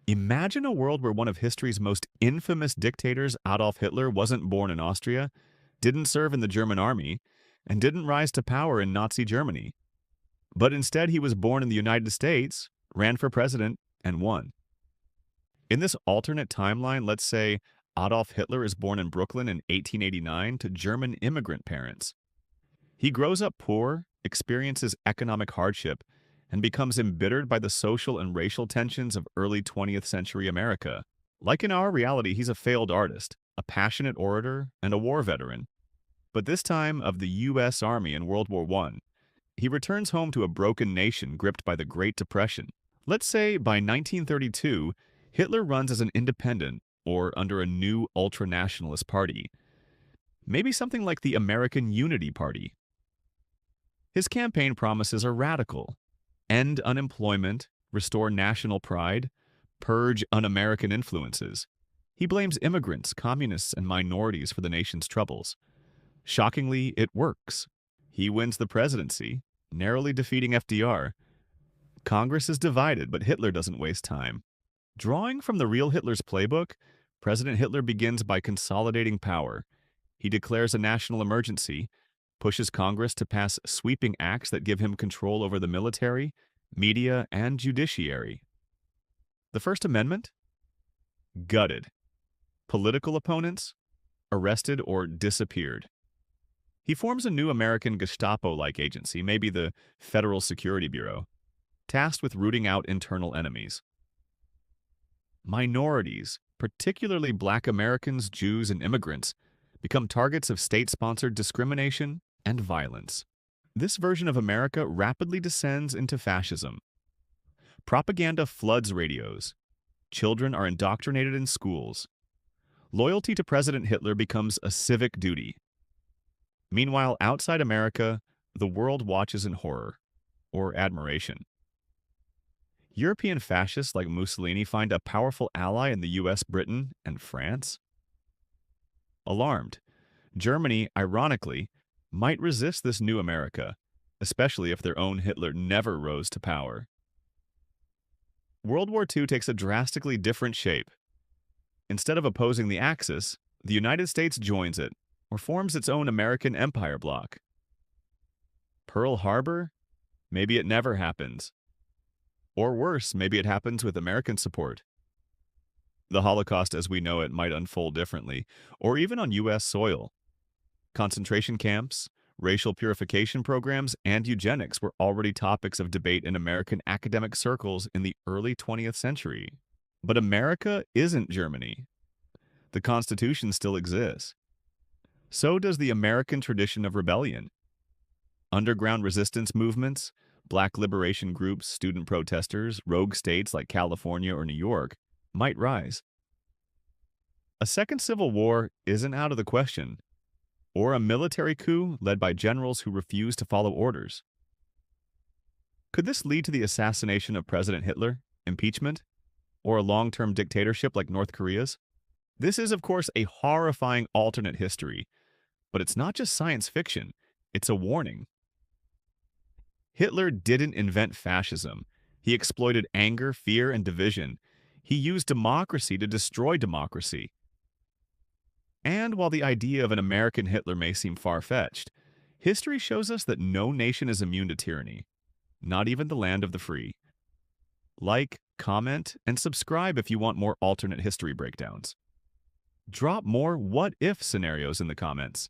Imagine a world where one of history's most infamous dictators, Adolf Hitler, wasn't born in Austria, didn't serve in the German army, and didn't rise to power in Nazi Germany. But instead, he was born in the United States, ran for president, and won. In this alternate timeline, let's say Adolf Hitler is born in Brooklyn in 1889 to German immigrant parents. He grows up poor, experiences economic hardship, and becomes embittered by the social and racial tensions of early 20th century America. Like in our reality, he's a failed artist, a passionate orator, and a war veteran. But this time of the U.S. Army in World War I, he returns home to a broken nation gripped by the Great Depression. Let's say by 1932, Hitler runs as an independent or under a new ultranationalist party, maybe something like the American Unity Party. His campaign promises are radical: end unemployment, restore national pride, purge un-American influences. He blames immigrants, communists, and minorities for the nation's troubles. Shockingly, it works. He wins the presidency, narrowly defeating FDR. Congress is divided, but Hitler doesn't waste time. Drawing from the real Hitler's playbook, President Hitler begins by consolidating power. He declares a national emergency, pushes Congress to pass sweeping acts that give him control over the military, media, and judiciary. The First Amendment? Gutted. Political opponents? Arrested or disappeared. He forms a new American Gestapo-like agency, maybe the Federal Security Bureau, tasked with rooting out internal enemies. Minorities, particularly Black Americans, Jews, and immigrants, become targets of state-sponsored discrimination and violence. This version of America rapidly descends into fascism. Propaganda floods radios. Children are indoctrinated in schools. Loyalty to President Hitler becomes a civic duty. Meanwhile, outside America, the world watches in horror or admiration. European fascists like Mussolini find a powerful ally in the US, Britain, and France. Alarmed, Germany, ironically, might resist this new America, especially if their own Hitler never rose to power. World War II takes a drastically different shape. Instead of opposing the Axis, the United States joins it, or forms its own American empire bloc. Pearl Harbor? Maybe it never happens. Or worse, maybe it happens with American support. The Holocaust as we know it might unfold differently, or even on U.S. soil. Concentration camps, racial purification programs, and eugenics were already topics of debate in American academic circles in the early 20th century. But America isn't Germany. The Constitution still exists. So does the American tradition of rebellion. Underground resistance movements, Black liberation groups, student protesters, rogue states like California or New York might rise. A second civil war isn't out of the question, or a military coup led by generals who refuse to follow orders. Could this lead to the assassination of President Hitler, impeachment, or a long-term dictatorship like North Korea's? This is, of course, a horrifying alternate history, but it's not just science fiction, it's a warning. Hitler didn't invent fascism. He exploited anger, fear, and division. He used democracy to destroy democracy. And while the idea of an American Hitler may seem far-fetched, history shows us that no nation is immune to tyranny, not even the land of the free. Like, comment, and subscribe if you want more alternate history breakdowns. Drop more what-if scenarios in the comments.